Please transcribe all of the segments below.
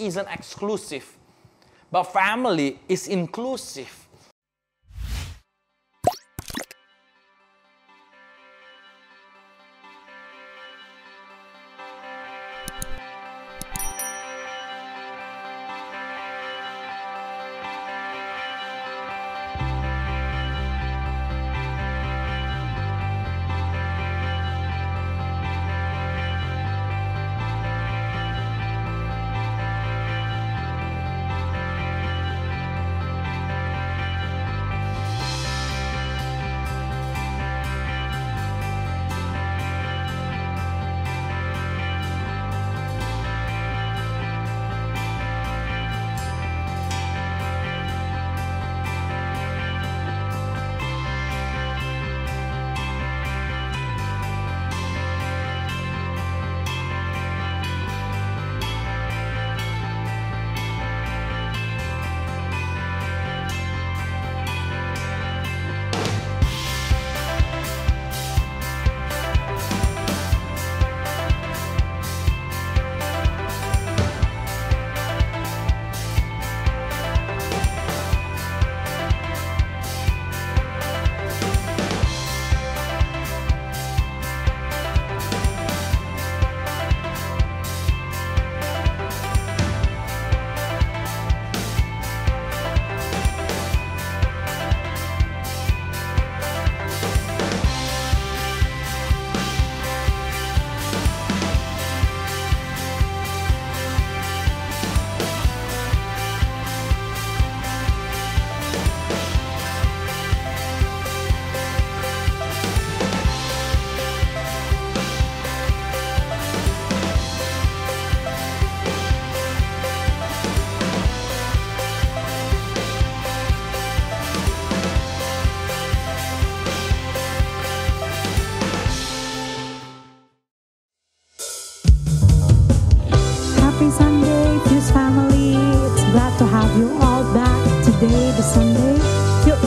isn't exclusive, but family is inclusive.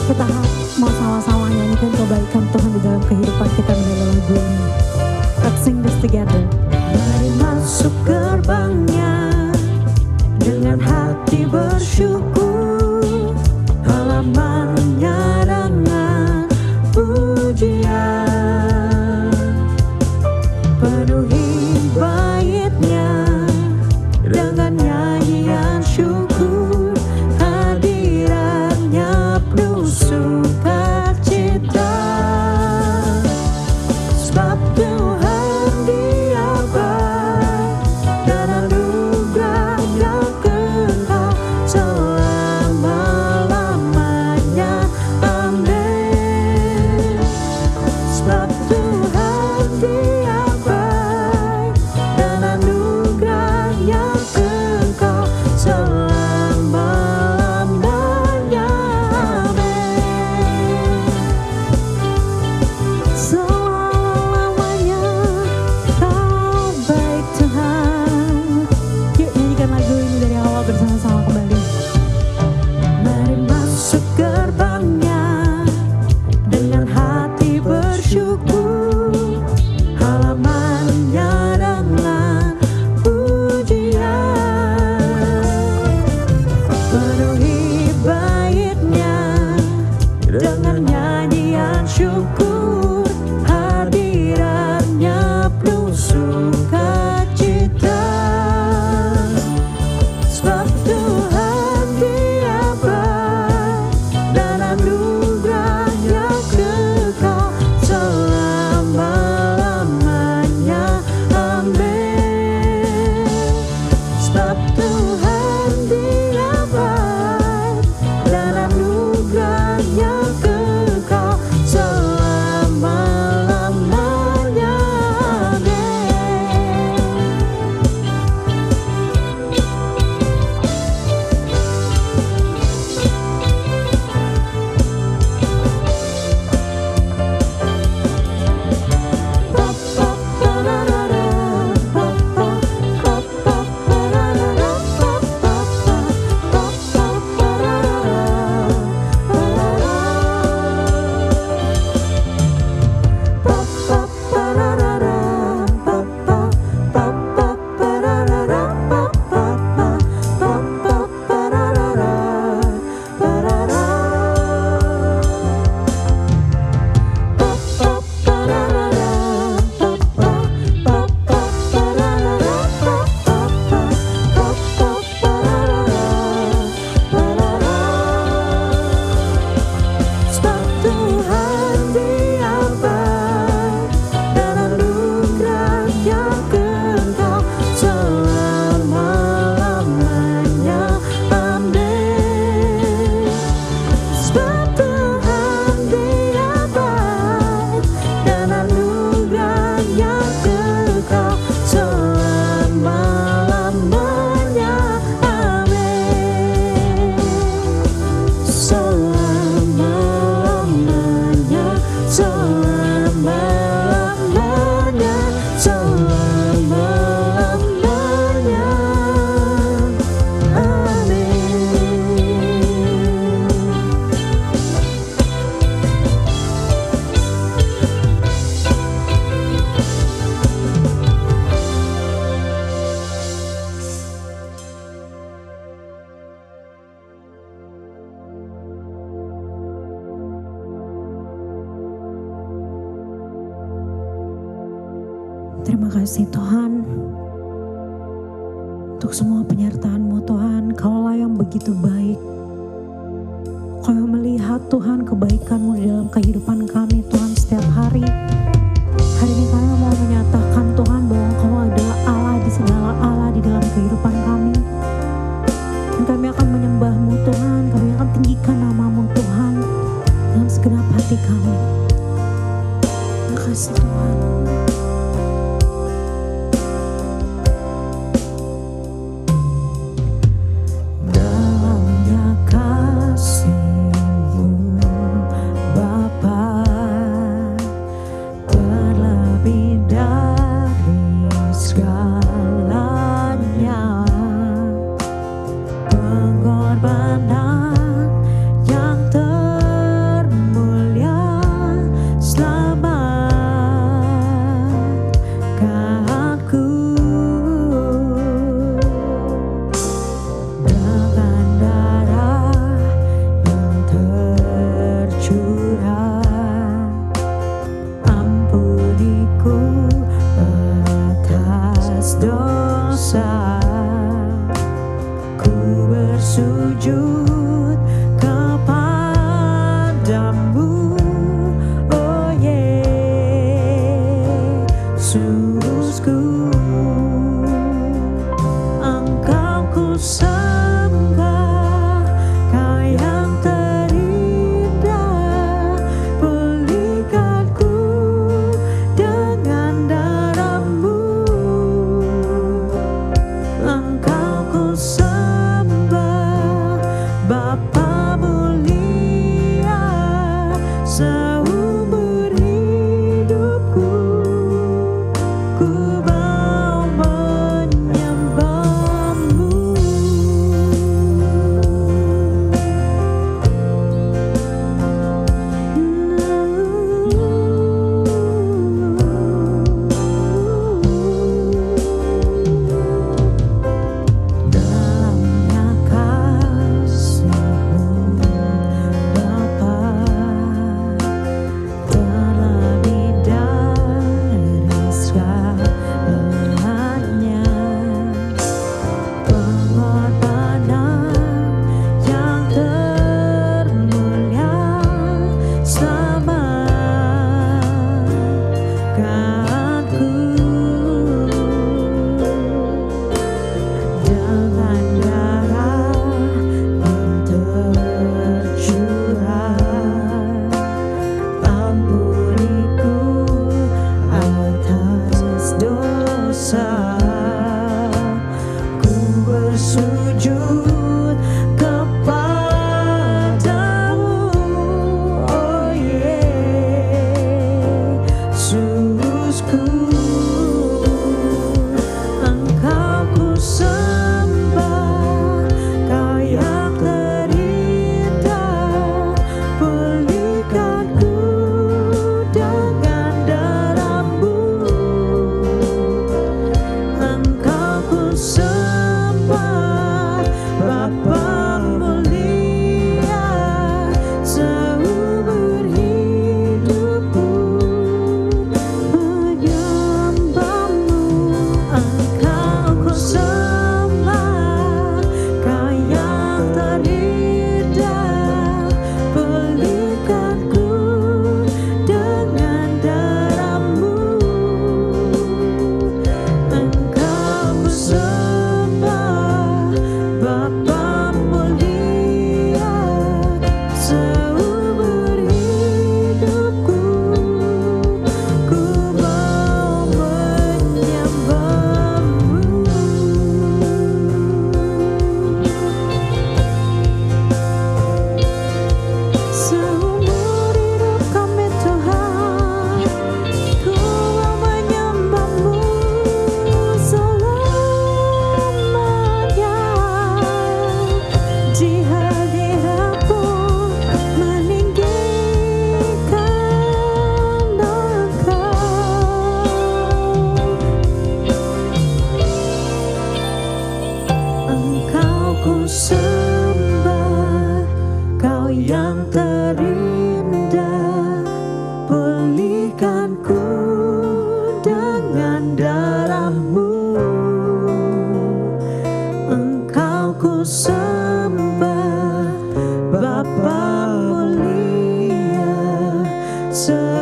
Kita mau sama-sama nyanyikan kebaikan Tuhan di dalam kehidupan kita melalui lagu ini. Let's sing this together. Mari masuk gerbangnya dengan hati bersyukur, halamannya dengan pujian, penuhi baitnya dengan nyanyian syukur, hadiratnya penuh sukacita. Sebab Tuhan Dia baik dan anugerahnya kekal selama-lamanya. Amin. Sebab Tuhan Dia baik dan anugerahnya kekal selama-lamanya. Amin. Selamanya Kau baik Tuhan. Yuk nyanyikan lagu ini dari awal bersama-sama kembali. Mari masuk gerbangnya dengan hati bersyukur, halamannya dengan pujian, penuhi baitnya dengan nyanyian syukur, hadiratnya penuh sukacita. Sebab Tuhan Dia baik dan anugerahnya kekal selama-lamanya. Terima kasih Tuhan untuk semua penyertaan-Mu Tuhan. Kaulah yang begitu baik. Kau melihat Tuhan kebaikan-Mu di dalam kehidupan kami Tuhan setiap hari. Hari ini kami mau menyatakan Tuhan bahwa Kau adalah Allah di segala Allah di dalam kehidupan kami. Dan kami akan menyembah-Mu Tuhan, kami akan tinggikan nama-Mu Tuhan dalam segenap hati kami. Terima kasih Tuhan. Dalamnya kasih-Mu Bapa, terlebih dari segalanya, pengorbanan yang termulia selamatkanku. Dengan darah yang tercurah, ampuniku atas dosa. Ku bersujud kepadamu, oh Yesusku. Engkau ku sembah, Kau yang terindah. Pulihkanku dengan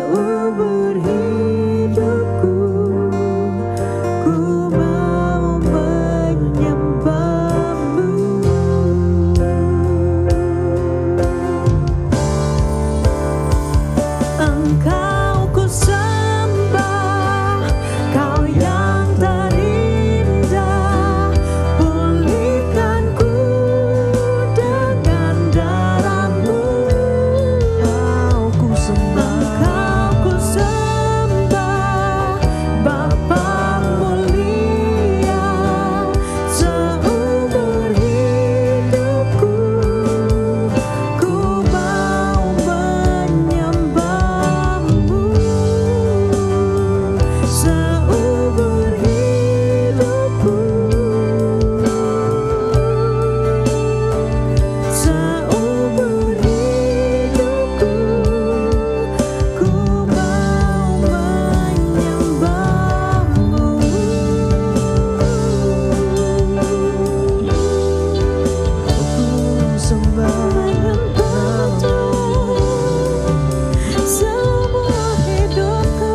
seumur hidupku ku mau menyembahmu. Engkau ku sembah, Kau yang terindah, pulihkanku dengan darah-Mu. Engkau ku sembah, Bapa mulia, seumur hidupku ku mau menyembahmu. Seumur hidupku, seumur hidupku ku mau menyembahmu. Ku sembah seumur hidupku.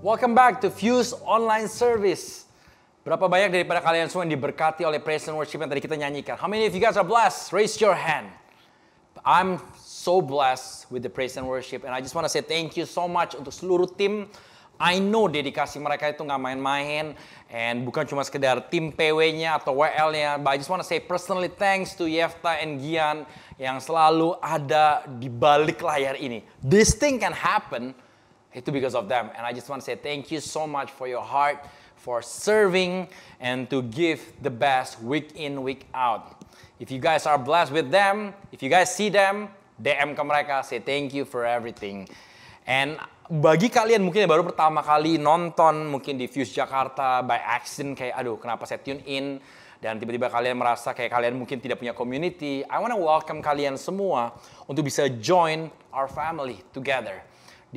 Welcome back to Fuse Online Service. Berapa banyak daripada kalian semua yang diberkati oleh praise and worship yang tadi kita nyanyikan? How many of you guys are blessed? Raise your hand. I'm so blessed with the praise and worship, and I just want to say thank you so much untuk seluruh tim. I know dedikasi mereka itu nggak main-main, and bukan cuma sekedar tim PW-nya atau WL-nya, but I just want to say personally thanks to Yefta and Gian yang selalu ada di balik layar ini. This thing can happen itu because of them, and I just want to say thank you so much for your heart, for serving, and to give the best week in, week out. If you guys are blessed with them, if you guys see them, DM ke mereka, say thank you for everything. And bagi kalian mungkin yang baru pertama kali nonton mungkin di Fuse Jakarta by accident, kayak aduh kenapa saya tune in, dan tiba-tiba kalian merasa kayak kalian mungkin tidak punya community, I want to welcome kalian semua untuk bisa join our family together.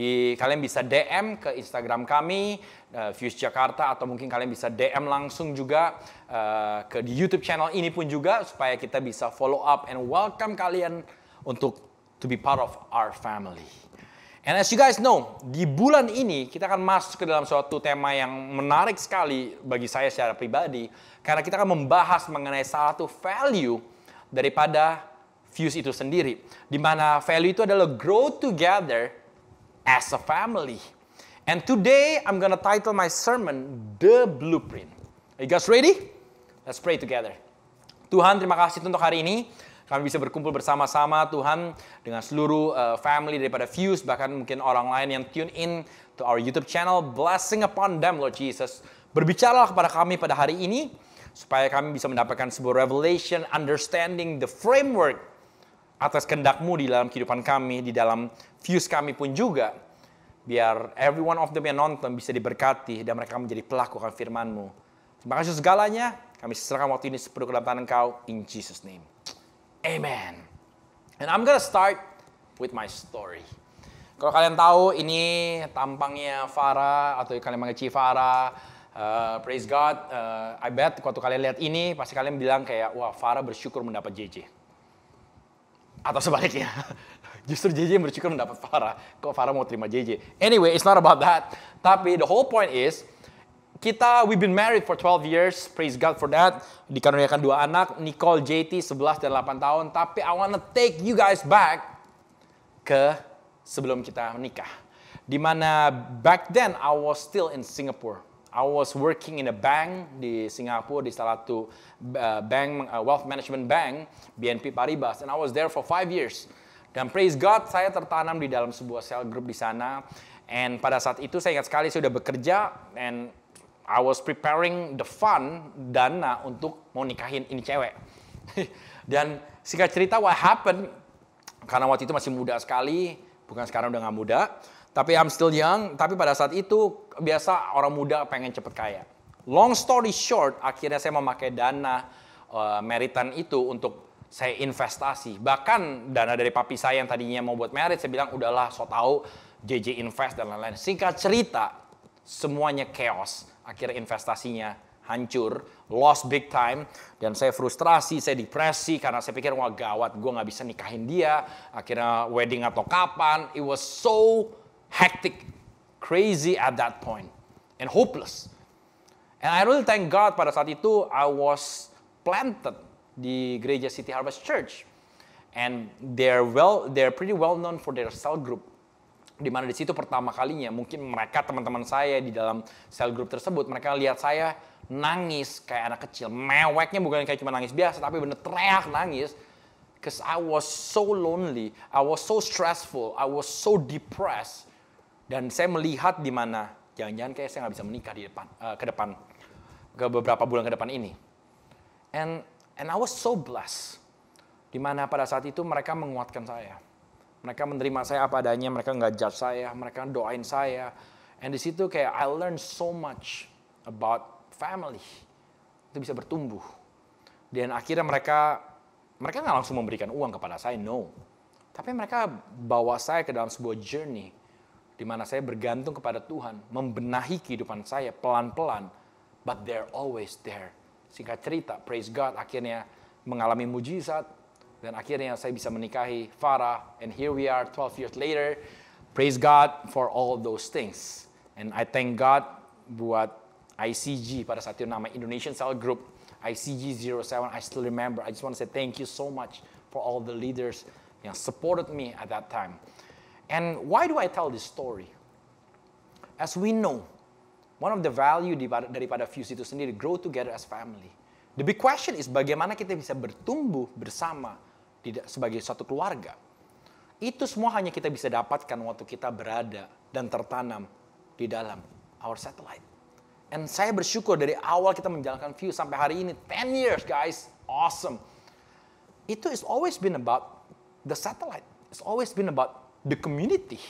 Kalian bisa DM ke Instagram kami, Fuse Jakarta, atau mungkin kalian bisa DM langsung juga ke di YouTube channel ini pun juga, supaya kita bisa follow up and welcome kalian untuk to be part of our family. And as you guys know, di bulan ini kita akan masuk ke dalam suatu tema yang menarik sekali bagi saya secara pribadi, karena kita akan membahas mengenai salah satu value daripada Fuse itu sendiri, di mana value itu adalah grow together as a family. And today I'm gonna title my sermon The Blueprint. Are you guys ready? Let's pray together. Tuhan, terima kasih untuk hari ini. Kami bisa berkumpul bersama-sama, Tuhan, dengan seluruh family daripada Fuse, bahkan mungkin orang lain yang tune in to our YouTube channel. Blessing upon them, Lord Jesus. Berbicaralah kepada kami pada hari ini, supaya kami bisa mendapatkan sebuah revelation, understanding the framework atas kehendak-Mu di dalam kehidupan kami, di dalam Fuse kami pun juga. Biar every one of them yang nonton bisa diberkati dan mereka menjadi pelaku akan firman-Mu. Terima kasih segalanya. Kami serahkan waktu ini sepenuh ke dalam tangan Engkau. In Jesus' name. Amen. And I'm gonna start with my story. Kalau kalian tahu ini tampangnya Farah, atau kalian manggil Farah, praise God. I bet waktu kalian lihat ini pasti kalian bilang kayak, wah, Farah bersyukur mendapat JJ. Atau sebaliknya, justru JJ yang bersyukur mendapat Farah. Kok Farah mau terima JJ? Anyway, it's not about that. Tapi the whole point is, we've been married for 12 years. Praise God for that. Dikaruniakan 2 anak, Nicole, JT, 11 dan 8 tahun. Tapi I wanna take you guys back ke sebelum kita menikah. Dimana back then I was still in Singapore. I was working in a bank di Singapura, di salah satu bank, wealth management bank, BNP Paribas, and I was there for 5 years. Dan praise God, saya tertanam di dalam sebuah cell group di sana. And pada saat itu saya ingat sekali saya sudah bekerja, and I was preparing the fund, dana untuk mau nikahin ini cewek. Dan singkat cerita, what happened, karena waktu itu masih muda sekali, bukan sekarang udah gak muda, tapi I'm still young, tapi pada saat itu biasa orang muda pengen cepet kaya. Long story short, akhirnya saya memakai dana meritan itu untuk saya investasi. Bahkan dana dari papi saya yang tadinya mau buat merit, saya bilang udahlah so tahu JJ invest dan lain-lain. Singkat cerita, semuanya chaos. Akhirnya investasinya hancur, lost big time. Dan saya frustrasi, saya depresi karena saya pikir, wah gawat, gue gak bisa nikahin dia. Akhirnya wedding atau kapan. It was so hectic, crazy at that point. And hopeless. And I really thank God pada saat itu I was planted di gereja City Harvest Church. And they're pretty well known for their cell group. Di mana di situ pertama kalinya mungkin mereka teman-teman saya di dalam cell group tersebut, mereka lihat saya nangis kayak anak kecil. Meweknya bukan kayak cuma nangis biasa, tapi bener teriak nangis. Because I was so lonely, I was so stressful, I was so depressed. Dan saya melihat di mana jangan-jangan kayak saya nggak bisa menikah ke beberapa bulan ke depan ini. And I was so blessed. Di mana pada saat itu mereka menguatkan saya. Mereka menerima saya apa adanya, mereka nggak judge saya, mereka doain saya. And di situ kayak I learned so much about family. Itu bisa bertumbuh. Dan akhirnya mereka nggak langsung memberikan uang kepada saya, no. Tapi mereka bawa saya ke dalam sebuah journey. Di mana saya bergantung kepada Tuhan, membenahi kehidupan saya pelan-pelan. But they're always there. Singkat cerita, praise God, akhirnya mengalami mujizat. Dan akhirnya saya bisa menikahi Farah. And here we are 12 years later. Praise God for all those things. And I thank God buat ICG pada saat itu nama Indonesian Cell Group. ICG 07, I still remember. I just want to say thank you so much for all the leaders yang supported me at that time. And why do I tell this story? As we know, one of the value daripada Fuse itu sendiri, grow together as family. The big question is bagaimana kita bisa bertumbuh bersama sebagai suatu keluarga. Itu semua hanya kita bisa dapatkan waktu kita berada dan tertanam di dalam our satellite. And saya bersyukur dari awal kita menjalankan Fuse sampai hari ini, 10 years guys, awesome. Itu is always been about the satellite. It's always been about the community.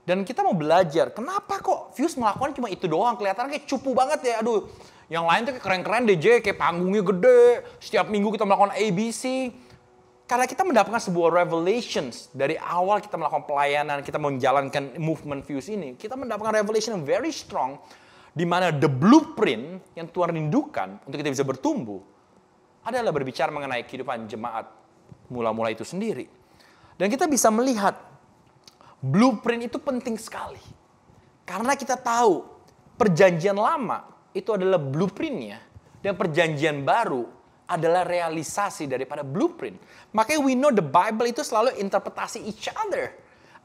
Dan kita mau belajar, kenapa kok Fuse melakukan cuma itu doang, kelihatan kayak cupu banget ya, aduh. Yang lain tuh kayak keren-keren deh, kayak panggungnya gede, setiap minggu kita melakukan ABC. Karena kita mendapatkan sebuah revelations dari awal kita melakukan pelayanan, kita menjalankan movement Fuse ini, kita mendapatkan revelation yang very strong, di mana the blueprint yang Tuhan rindukan untuk kita bisa bertumbuh adalah berbicara mengenai kehidupan jemaat mula-mula itu sendiri. Dan kita bisa melihat blueprint itu penting sekali. Karena kita tahu perjanjian lama itu adalah blueprintnya, dan perjanjian baru adalah realisasi daripada blueprint. Makanya we know the Bible itu selalu interpretasi each other.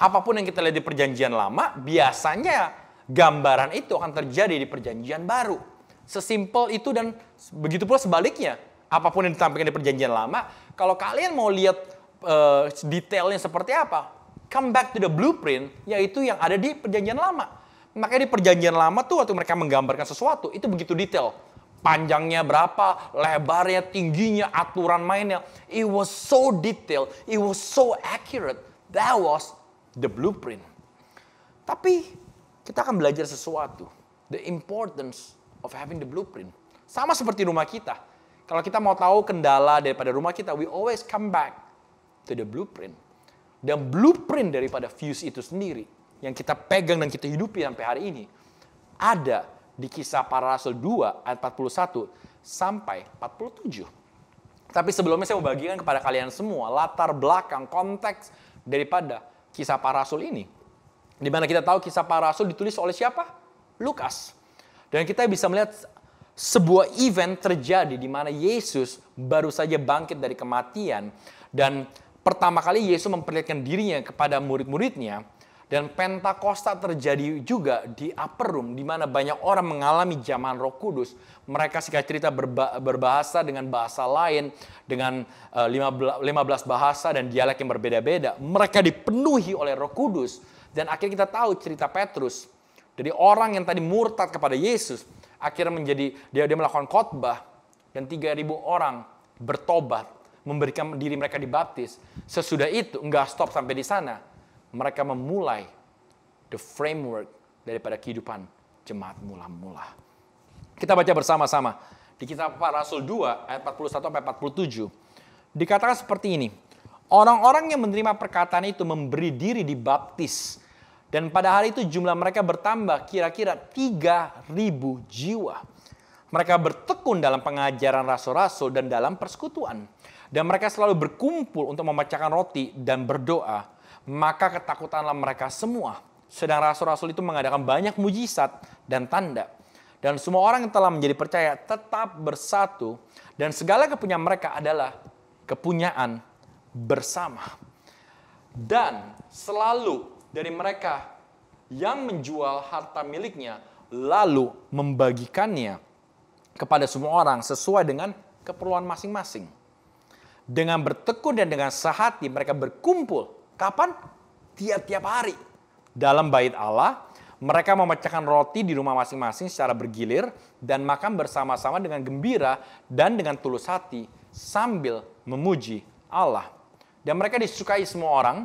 Apapun yang kita lihat di perjanjian lama, biasanya gambaran itu akan terjadi di perjanjian baru. Sesimpel itu dan begitu pula sebaliknya. Apapun yang ditampilkan di perjanjian lama, kalau kalian mau lihat detailnya seperti apa, come back to the blueprint, yaitu yang ada di perjanjian lama. Makanya di perjanjian lama tuh waktu mereka menggambarkan sesuatu, itu begitu detail. Panjangnya berapa, lebarnya, tingginya, aturan mainnya. It was so detailed, it was so accurate. That was the blueprint. Tapi kita akan belajar sesuatu. The importance of having the blueprint. Sama seperti rumah kita. Kalau kita mau tahu kendala daripada rumah kita, we always come back to the blueprint. Dan blueprint daripada Fuse itu sendiri, yang kita pegang dan kita hidupi sampai hari ini, ada di Kisah Para Rasul 2 ayat 41 sampai 47. Tapi sebelumnya saya mau bagikan kepada kalian semua latar belakang konteks daripada Kisah Para Rasul ini. Di mana kita tahu Kisah Para Rasul ditulis oleh siapa? Lukas. Dan kita bisa melihat sebuah event terjadi di mana Yesus baru saja bangkit dari kematian, dan pertama kali Yesus memperlihatkan dirinya kepada murid-muridnya. Dan Pentakosta terjadi juga di upper room, di mana banyak orang mengalami jamahan Roh Kudus. Mereka singkat cerita berbahasa dengan bahasa lain, dengan 15 bahasa dan dialek yang berbeda-beda. Mereka dipenuhi oleh Roh Kudus. Dan akhirnya kita tahu cerita Petrus, dari orang yang tadi murtad kepada Yesus, akhirnya menjadi dia melakukan khotbah, dan 3.000 orang bertobat, memberikan diri mereka dibaptis. Sesudah itu, enggak stop sampai di sana. Mereka memulai the framework daripada kehidupan jemaat mula-mula. Kita baca bersama-sama di Kisah Para Rasul 2 ayat 41-47. Dikatakan seperti ini. Orang-orang yang menerima perkataan itu memberi diri dibaptis. Dan pada hari itu jumlah mereka bertambah kira-kira 3.000 jiwa. Mereka bertekun dalam pengajaran rasul-rasul dan dalam persekutuan. Dan mereka selalu berkumpul untuk memecahkan roti dan berdoa. Maka ketakutanlah mereka semua. Sedang rasul-rasul itu mengadakan banyak mujizat dan tanda. Dan semua orang yang telah menjadi percaya tetap bersatu. Dan segala kepunyaan mereka adalah kepunyaan bersama. Dan selalu dari mereka yang menjual harta miliknya lalu membagikannya kepada semua orang sesuai dengan keperluan masing-masing. Dengan bertekun dan dengan sehati mereka berkumpul. Kapan? Tiap-tiap hari. Dalam bait Allah, mereka memecahkan roti di rumah masing-masing secara bergilir dan makan bersama-sama dengan gembira dan dengan tulus hati sambil memuji Allah. Dan mereka disukai semua orang.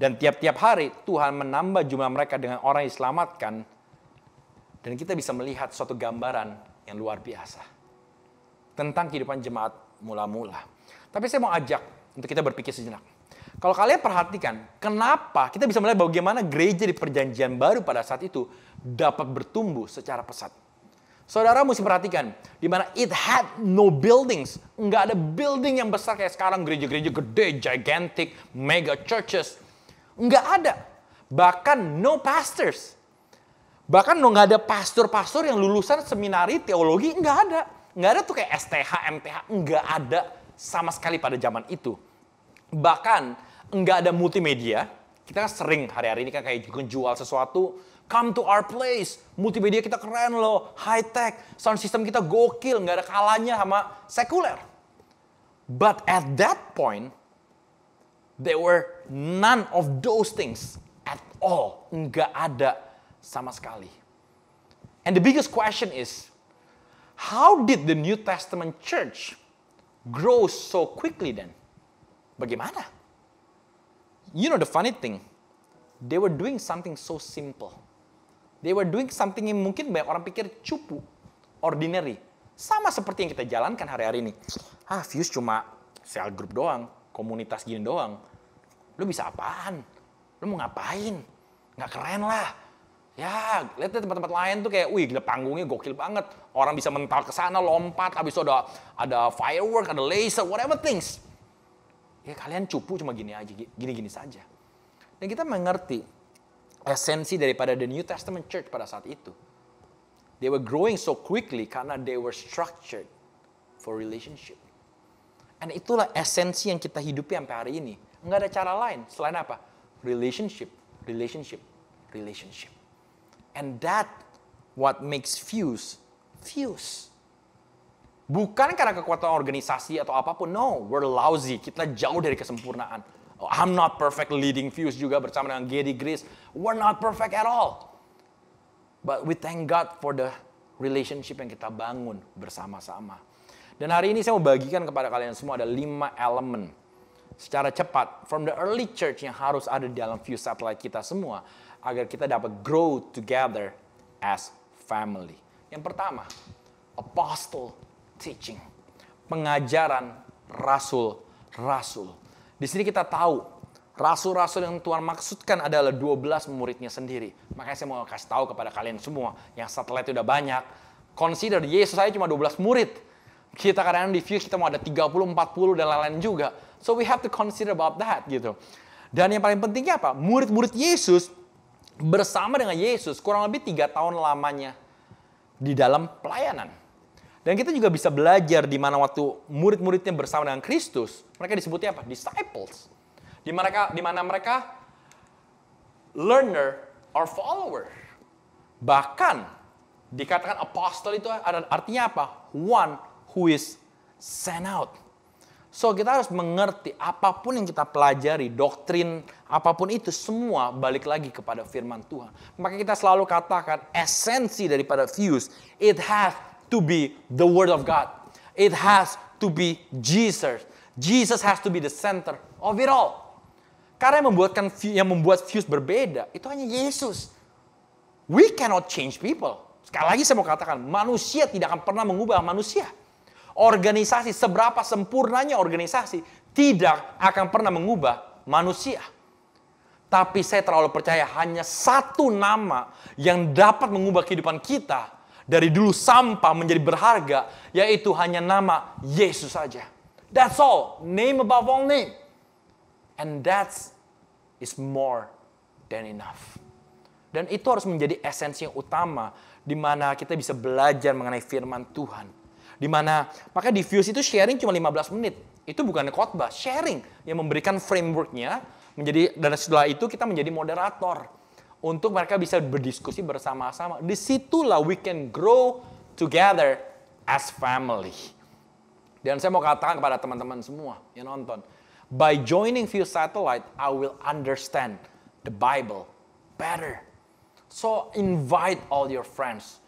Dan tiap-tiap hari Tuhan menambah jumlah mereka dengan orang yang diselamatkan. Dan kita bisa melihat suatu gambaran yang luar biasa tentang kehidupan jemaat mula-mula. Tapi saya mau ajak untuk kita berpikir sejenak. Kalau kalian perhatikan, kenapa kita bisa melihat bagaimana gereja di perjanjian baru pada saat itu dapat bertumbuh secara pesat. Saudara mesti perhatikan, di mana it had no buildings. Nggak ada building yang besar kayak sekarang, gereja-gereja gede, gigantic, mega churches. Nggak ada. Bahkan no pastors. Bahkan nggak ada pastor-pastor yang lulusan seminari teologi, nggak ada. Nggak ada tuh kayak STH, MTH, nggak ada sama sekali pada zaman itu. Bahkan nggak ada multimedia. Kita kan sering hari-hari ini kan kayak jual sesuatu, come to our place. Multimedia kita keren loh, high tech, sound system kita gokil, nggak ada kalanya sama sekuler. But at that point, there were none of those things at all. Nggak ada sama sekali. And the biggest question is, how did the New Testament church grow so quickly then? Bagaimana? You know the funny thing, they were doing something so simple. They were doing something yang mungkin banyak orang pikir cupu, ordinary. Sama seperti yang kita jalankan hari-hari ini. Fuse cuma cell group doang, komunitas gini doang. Lu bisa apaan? Lu mau ngapain? Nggak keren lah. Ya, lihat deh tempat-tempat lain tuh kayak, wih gila panggungnya gokil banget. Orang bisa mental ke sana, lompat, habis itu ada firework, ada laser, whatever things. Ya kalian cupu cuma gini aja, gini-gini saja. Dan kita mengerti esensi daripada the New Testament Church pada saat itu. They were growing so quickly karena they were structured for relationship. Dan itulah esensi yang kita hidupi sampai hari ini. Nggak ada cara lain selain apa? Relationship, relationship, relationship. And that what makes Fuse. Bukan karena kekuatan organisasi atau apapun. No, we're lousy. Kita jauh dari kesempurnaan. I'm not perfect leading Fuse juga bersama dengan Geddy Grace. We're not perfect at all. But we thank God for the relationship yang kita bangun bersama-sama. Dan hari ini saya mau bagikan kepada kalian semua ada 5 elemen. Secara cepat, from the early church yang harus ada di dalam Fuse satellite kita semua. Agar kita dapat grow together as family. Yang pertama, apostle teaching. Pengajaran rasul-rasul. Di sini kita tahu, rasul-rasul yang Tuhan maksudkan adalah 12 muridnya sendiri. Makanya saya mau kasih tahu kepada kalian semua, yang satellite udah banyak. Consider, Yesus saya cuma 12 murid. Kita kadang-kadang di Fuse kita mau ada 30, 40 dan lain-lain juga. So we have to consider about that gitu. Dan yang paling pentingnya apa? Murid-murid Yesus bersama dengan Yesus kurang lebih 3 tahun lamanya di dalam pelayanan. Dan kita juga bisa belajar di mana waktu murid-muridnya bersama dengan Kristus, mereka disebutnya apa? Disciples. Di mana mereka learner or follower. Bahkan dikatakan apostle itu artinya apa? One who is sent out. So kita harus mengerti apapun yang kita pelajari, doktrin, apapun itu semua balik lagi kepada firman Tuhan. Maka kita selalu katakan esensi daripada Fuse, it has to be the word of God. It has to be Jesus. Jesus has to be the center of it all. Karena yang membuat Fuse berbeda, itu hanya Yesus. We cannot change people. Sekali lagi saya mau katakan, manusia tidak akan pernah mengubah manusia. Organisasi, seberapa sempurnanya organisasi, tidak akan pernah mengubah manusia. Tapi saya terlalu percaya hanya satu nama yang dapat mengubah kehidupan kita dari dulu sampah menjadi berharga, yaitu hanya nama Yesus saja. That's all. Name above all name. And that is more than enough. Dan itu harus menjadi esensi yang utama, di mana kita bisa belajar mengenai firman Tuhan. Di mana, makanya di Fuse itu sharing cuma 15 menit. Itu bukan khotbah, sharing yang memberikan frameworknya, dan setelah itu kita menjadi moderator. Untuk mereka bisa berdiskusi bersama-sama. Disitulah we can grow together as family. Dan saya mau katakan kepada teman-teman semua yang nonton. By joining Fuse Satellite, I will understand the Bible better. So invite all your friends.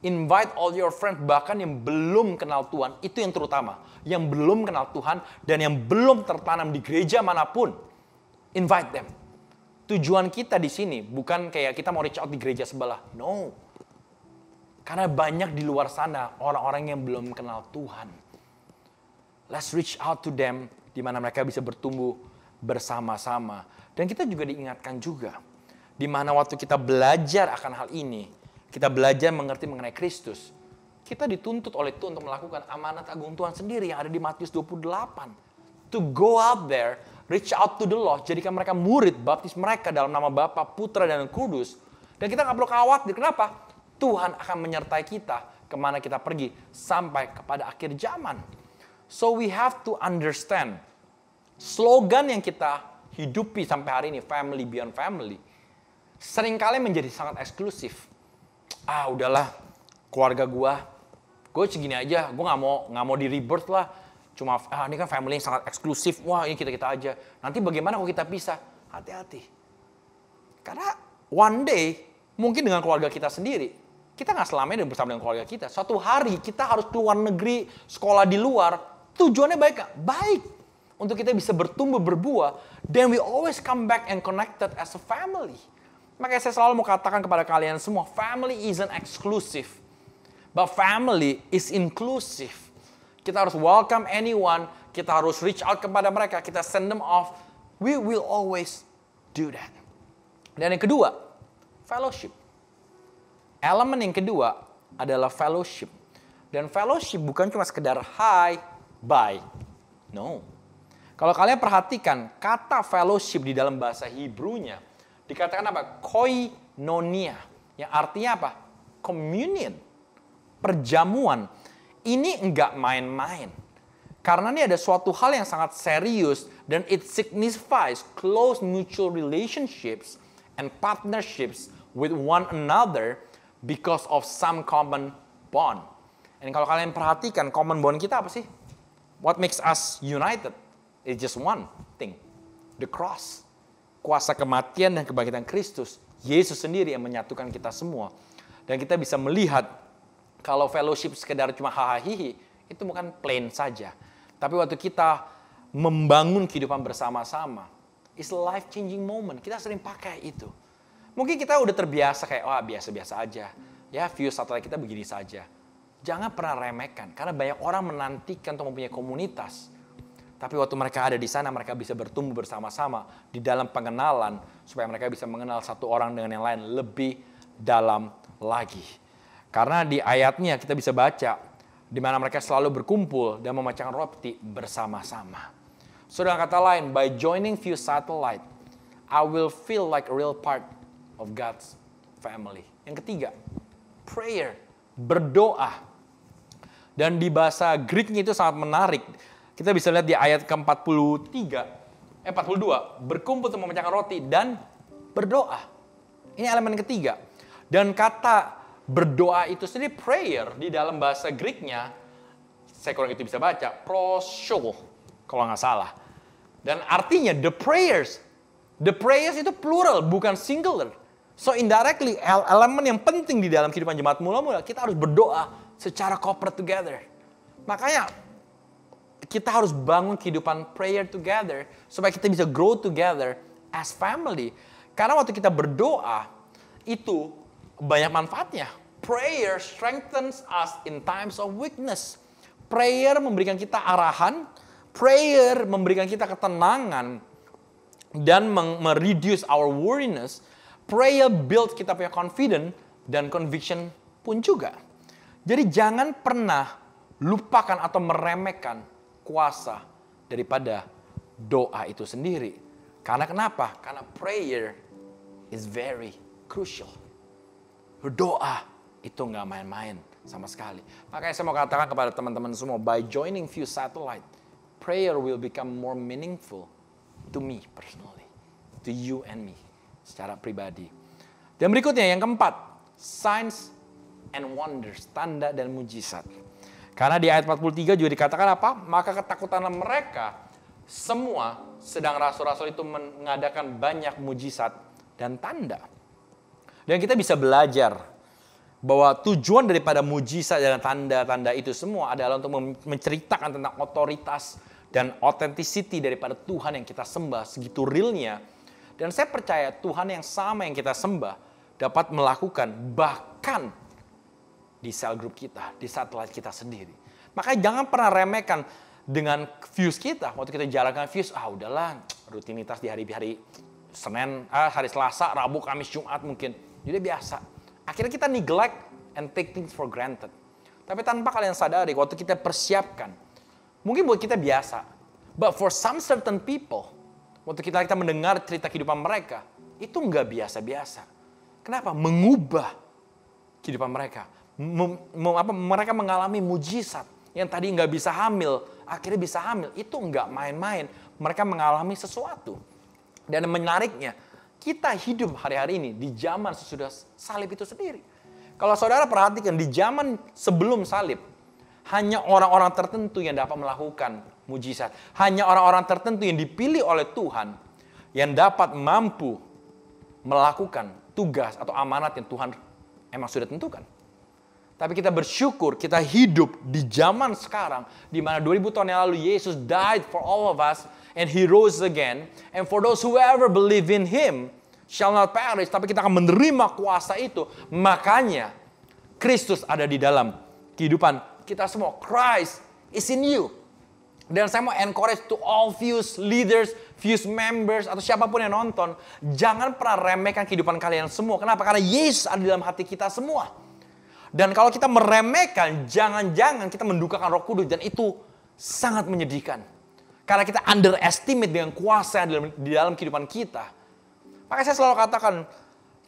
Invite all your friends, bahkan yang belum kenal Tuhan. Itu yang terutama. Yang belum kenal Tuhan dan yang belum tertanam di gereja manapun. Invite them. Tujuan kita di sini bukan kayak kita mau reach out di gereja sebelah. No. Karena banyak di luar sana orang-orang yang belum kenal Tuhan. Let's reach out to them di mana mereka bisa bertumbuh bersama-sama. Dan kita juga diingatkan juga di mana waktu kita belajar akan hal ini, kita belajar mengerti mengenai Kristus, kita dituntut oleh Tuhan untuk melakukan amanat agung Tuhan sendiri yang ada di Matius 28. To go out there, reach out to the lost, jadikan mereka murid, baptis mereka dalam nama Bapa, Putra, dan Kudus. Dan kita nggak perlu khawatir. Kenapa? Tuhan akan menyertai kita kemana kita pergi sampai kepada akhir zaman. So we have to understand slogan yang kita hidupi sampai hari ini, family beyond family, seringkali menjadi sangat eksklusif. Udahlah, keluarga gue segini aja, gue nggak mau di rebirth lah. Cuma ini kan family yang sangat eksklusif. Wah, ini kita aja. Nanti bagaimana kalau kita pisah? Hati-hati. Karena one day, mungkin dengan keluarga kita sendiri, kita nggak selamanya bersama dengan keluarga kita. Suatu hari kita harus keluar negeri, sekolah di luar. Tujuannya baik nggak? Baik. Untuk kita bisa bertumbuh, berbuah. Then we always come back and connected as a family. Makanya saya selalu mau katakan kepada kalian semua, family isn't exclusive. But family is inclusive. Kita harus welcome anyone, kita harus reach out kepada mereka, kita send them off. We will always do that. Dan yang kedua, fellowship. Elemen yang kedua adalah fellowship. Dan fellowship bukan cuma sekedar hi, bye. No. Kalau kalian perhatikan, kata fellowship di dalam bahasa Hebrew-nya dikatakan apa? Koinonia. Yang artinya apa? Communion. Perjamuan. Ini enggak main-main. Karena ini ada suatu hal yang sangat serius dan it signifies close mutual relationships and partnerships with one another because of some common bond. Dan kalau kalian perhatikan common bond kita apa sih? What makes us united? It's just one thing. The cross. Kuasa kematian dan kebangkitan Kristus. Yesus sendiri yang menyatukan kita semua. Dan kita bisa melihat kalau fellowship sekedar cuma hahaha, itu bukan plain saja. Tapi waktu kita membangun kehidupan bersama-sama, it's a life-changing moment. Kita sering pakai itu. Mungkin kita udah terbiasa kayak, biasa-biasa aja. Ya, view satelit kita begini saja. Jangan pernah remehkan, karena banyak orang menantikan untuk mempunyai komunitas. Tapi waktu mereka ada di sana, mereka bisa bertumbuh bersama-sama di dalam pengenalan, supaya mereka bisa mengenal satu orang dengan yang lain lebih dalam lagi. Karena di ayatnya kita bisa baca di mana mereka selalu berkumpul dan memecahkan roti bersama-sama. So dengan kata lain, by joining Fuse Satellite, I will feel like a real part of God's family. Yang ketiga, prayer, berdoa. Dan di bahasa Greek-nya itu sangat menarik. Kita bisa lihat di ayat ke-42, berkumpul untuk memecahkan roti dan berdoa. Ini elemen ketiga. Dan kata berdoa itu sendiri, prayer, di dalam bahasa Greek-nya, saya kurang itu bisa baca, prosho, kalau nggak salah. Dan artinya, the prayers itu plural, bukan singular. So indirectly, elemen yang penting di dalam kehidupan jemaat mula-mula, kita harus berdoa secara corporate together. Makanya, kita harus bangun kehidupan prayer together, supaya kita bisa grow together as family. Karena waktu kita berdoa, itu banyak manfaatnya. Prayer strengthens us in times of weakness. Prayer memberikan kita arahan. Prayer memberikan kita ketenangan. Dan mereduce our worriness. Prayer builds kita punya confidence dan conviction pun juga. Jadi jangan pernah lupakan atau meremehkan kuasa daripada doa itu sendiri. Karena kenapa? Karena prayer is very crucial. Berdoa itu nggak main-main sama sekali. Makanya saya mau katakan kepada teman-teman semua, by joining Fuse Satellite, prayer will become more meaningful to me personally, to you and me, secara pribadi. Dan berikutnya yang keempat, signs and wonders, tanda dan mujizat. Karena di ayat 43 juga dikatakan apa? Maka ketakutanlah mereka semua, sedang rasul-rasul itu mengadakan banyak mujizat dan tanda. Dan kita bisa belajar bahwa tujuan daripada mujizat dan tanda-tanda itu semua adalah untuk menceritakan tentang otoritas dan authenticity daripada Tuhan yang kita sembah, segitu realnya. Dan saya percaya Tuhan yang sama yang kita sembah dapat melakukan bahkan di sel grup kita, di satelit kita sendiri. Makanya jangan pernah remehkan dengan Fuse kita. Waktu kita jalankan Fuse, udahlah rutinitas di hari-hari Senin, hari Selasa, Rabu, Kamis, Jumat mungkin. Jadi biasa. Akhirnya kita neglect and take things for granted. Tapi tanpa kalian sadari, waktu kita persiapkan, mungkin buat kita biasa. But for some certain people, waktu kita mendengar cerita kehidupan mereka, itu nggak biasa-biasa. Kenapa? Mengubah kehidupan mereka. Mereka mengalami mujizat. Yang tadi nggak bisa hamil, akhirnya bisa hamil. Itu nggak main-main. Mereka mengalami sesuatu. Dan menariknya, kita hidup hari-hari ini di zaman sesudah salib itu sendiri. Kalau saudara perhatikan, di zaman sebelum salib, hanya orang-orang tertentu yang dapat melakukan mujizat. Hanya orang-orang tertentu yang dipilih oleh Tuhan yang dapat mampu melakukan tugas atau amanat yang Tuhan emang sudah tentukan. Tapi kita bersyukur kita hidup di zaman sekarang di mana 2000 tahun yang lalu Yesus died for all of us and He rose again. And for those who ever believe in Him shall not perish. Tapi kita akan menerima kuasa itu. Makanya Kristus ada di dalam kehidupan kita semua. Christ is in you. Dan saya mau encourage to all Fuse leaders, Fuse members, atau siapapun yang nonton. Jangan pernah remehkan kehidupan kalian semua. Kenapa? Karena Yesus ada di dalam hati kita semua. Dan kalau kita meremehkan, jangan-jangan kita mendukakan Roh Kudus. Dan itu sangat menyedihkan. Karena kita underestimate dengan kuasa di dalam kehidupan kita. Makanya saya selalu katakan,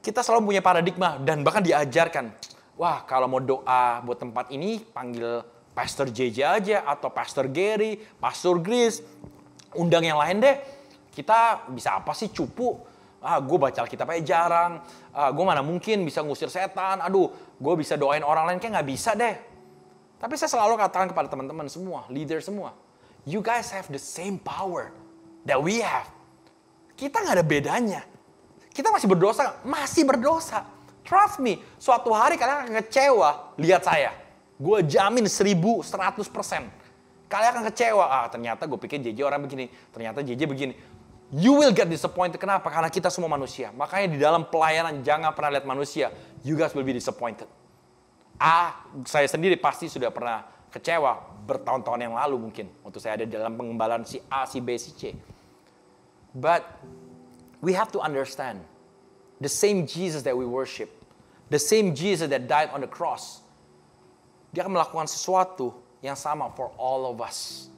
kita selalu punya paradigma dan bahkan diajarkan. Wah, kalau mau doa buat tempat ini, panggil Pastor JJ aja, atau Pastor Gary, Pastor Grace, undang yang lain deh. Kita bisa apa sih, cupu? Gue baca Alkitab aja jarang. Gue mana mungkin bisa ngusir setan. Gue bisa doain orang lain, kayak gak bisa deh. Tapi saya selalu katakan kepada teman-teman semua, leader semua. You guys have the same power that we have. Kita gak ada bedanya. Kita masih berdosa. Trust me, suatu hari kalian akan kecewa lihat saya. Gue jamin 1100%. Kalian akan kecewa. Ternyata gue pikir JJ orang begini. Ternyata JJ begini. You will get disappointed. Kenapa? Karena kita semua manusia. Makanya di dalam pelayanan jangan pernah lihat manusia. You guys will be disappointed. Saya sendiri pasti sudah pernah kecewa bertahun-tahun yang lalu mungkin. Waktu saya ada dalam pengembalaan si A, si B, si C. But we have to understand. The same Jesus that we worship. The same Jesus that died on the cross. Dia akan melakukan sesuatu yang sama for all of us.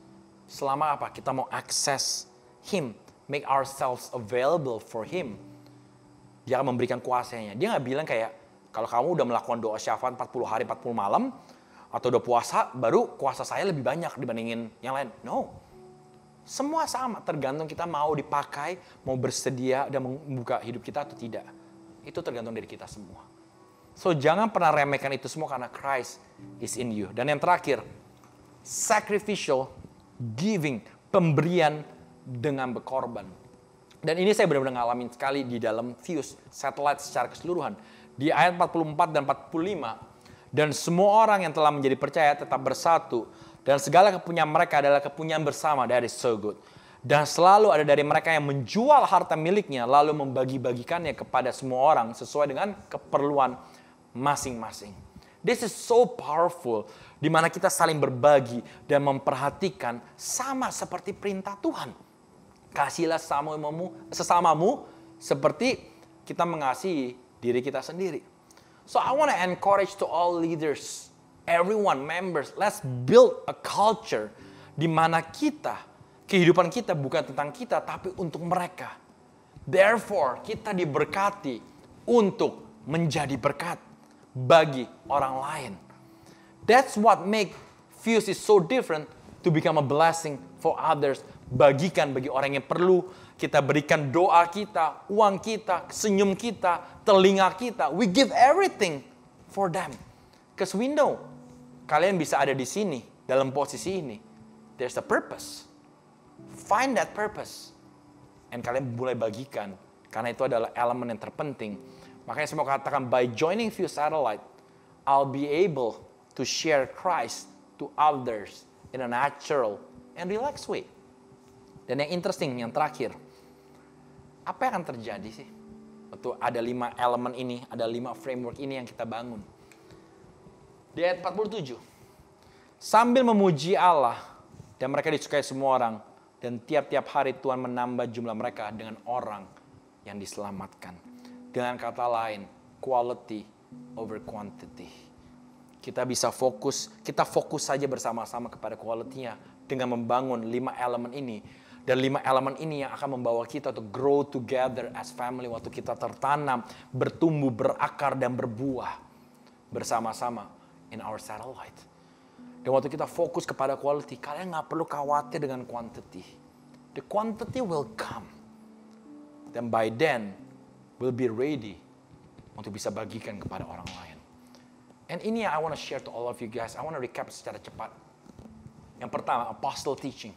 Selama apa? Kita mau access Him. Make ourselves available for Him. Dia akan memberikan kuasanya. Dia gak bilang kayak, kalau kamu udah melakukan doa syafaat 40 hari 40 malam, atau udah puasa, baru kuasa saya lebih banyak dibandingin yang lain. No. Semua sama, tergantung kita mau dipakai, mau bersedia dan membuka hidup kita atau tidak. Itu tergantung dari kita semua. So jangan pernah remehkan itu semua karena Christ is in you. Dan yang terakhir, sacrificial giving, pemberian dengan berkorban. Dan ini saya benar-benar ngalamin sekali di dalam Fuse Satellite secara keseluruhan. Di ayat 44 dan 45. Dan semua orang yang telah menjadi percaya tetap bersatu. Dan segala kepunyaan mereka adalah kepunyaan bersama. That is so good. Dan selalu ada dari mereka yang menjual harta miliknya. Lalu membagi-bagikannya kepada semua orang. Sesuai dengan keperluan masing-masing. This is so powerful. Di mana kita saling berbagi dan memperhatikan sama seperti perintah Tuhan. Kasihilah sesamamu seperti kita mengasihi diri kita sendiri. So I want to encourage to all leaders everyone, members, let's build a culture di mana kehidupan kita bukan tentang kita, tapi untuk mereka. Therefore, kita diberkati untuk menjadi berkat bagi orang lain. That's what make Fuse is so different to become a blessing for others. Bagikan bagi orang yang perlu. Kita berikan doa kita, uang kita, senyum kita, telinga kita. We give everything for them. Because we know kalian bisa ada di sini, dalam posisi ini. There's a purpose. Find that purpose. And kalian mulai bagikan. Karena itu adalah elemen yang terpenting. Makanya saya mau katakan, by joining Fuse Satellite, I'll be able to share Christ to others in a natural and relaxed way. Dan yang interesting, yang terakhir, apa yang akan terjadi sih? Waktu ada 5 elemen ini, ada 5 framework ini yang kita bangun. Di ayat 47, sambil memuji Allah, dan mereka disukai semua orang, dan tiap-tiap hari Tuhan menambah jumlah mereka dengan orang yang diselamatkan. Dengan kata lain, quality over quantity. Kita bisa fokus saja bersama-sama kepada quality-nya dengan membangun 5 elemen ini. Dan 5 elemen ini yang akan membawa kita to grow together as family waktu kita tertanam, bertumbuh, berakar, dan berbuah bersama-sama in our satellite. Dan waktu kita fokus kepada quality, kalian nggak perlu khawatir dengan quantity. The quantity will come. Dan by then, we'll be ready untuk bisa bagikan kepada orang lain. And ini yang I want to share to all of you guys. I want to recap secara cepat. Yang pertama, apostle teaching.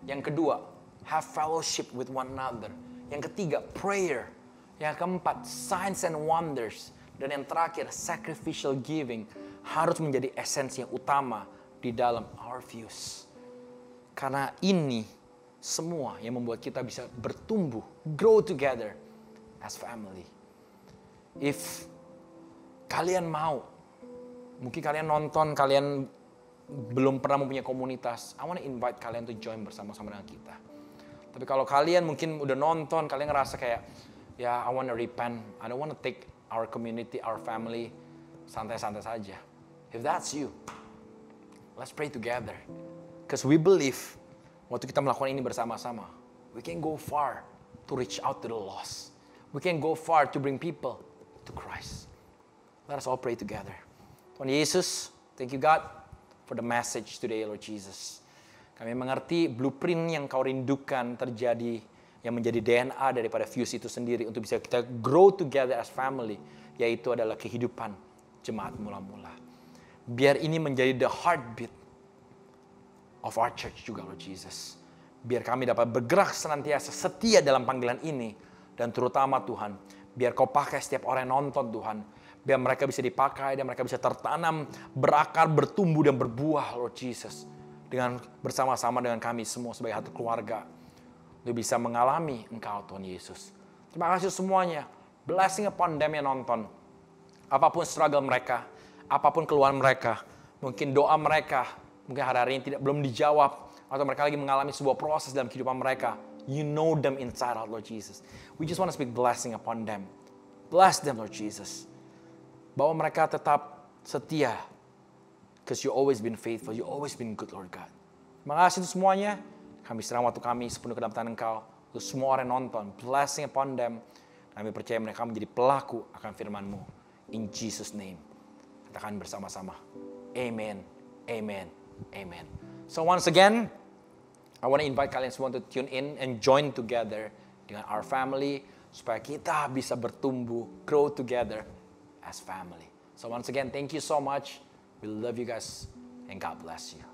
Yang kedua, have fellowship with one another. Yang ketiga, prayer. Yang keempat, signs and wonders. Dan yang terakhir, sacrificial giving harus menjadi esensi yang utama di dalam our Fuse. Karena ini semua yang membuat kita bisa bertumbuh, grow together as family. If kalian mau, mungkin kalian nonton, kalian belum pernah mempunyai komunitas, I want to invite kalian to join bersama-sama dengan kita. Tapi kalau kalian mungkin udah nonton, kalian ngerasa kayak, ya I want to repent, I don't want to take our community, our family, santai-santai saja. If that's you, let's pray together. Because we believe, waktu kita melakukan ini bersama-sama, we can go far to reach out to the lost. We can go far to bring people to Christ. Let us all pray together. Tuhan Yesus, thank you God for the message today, Lord Jesus. Kami mengerti blueprint yang kau rindukan terjadi, yang menjadi DNA daripada Fuse itu sendiri untuk bisa kita grow together as family, yaitu adalah kehidupan jemaat mula-mula. Biar ini menjadi the heartbeat of our church juga, Lord Jesus. Biar kami dapat bergerak senantiasa setia dalam panggilan ini, dan terutama Tuhan, biar kau pakai setiap orang yang nonton Tuhan, biar mereka bisa dipakai dan mereka bisa tertanam, berakar, bertumbuh dan berbuah, Lord Jesus. Dengan bersama-sama dengan kami semua sebagai satu keluarga, untuk bisa mengalami Engkau, Tuhan Yesus. Terima kasih semuanya. Blessing upon them yang nonton. Apapun struggle mereka, apapun keluhan mereka, mungkin doa mereka, mungkin hari-hari ini belum dijawab, atau mereka lagi mengalami sebuah proses dalam kehidupan mereka. You know them inside out, Lord Jesus. We just want to speak blessing upon them. Bless them, Lord Jesus. Bahwa mereka tetap setia. Because you always been faithful. You always been good, Lord God. Terima kasih untuk semuanya. Kami serang waktu kami sepenuh ke dalam tangan Engkau. Untuk semua orang yang nonton. Blessing upon them. Kami percaya mereka menjadi pelaku akan firman-Mu. In Jesus' name. Katakan bersama-sama. Amen. Amen. Amen. So once again, I want to invite kalian semua to tune in and join together dengan our family supaya kita bisa bertumbuh, grow together as family. So once again, thank you so much. We love you guys and God bless you.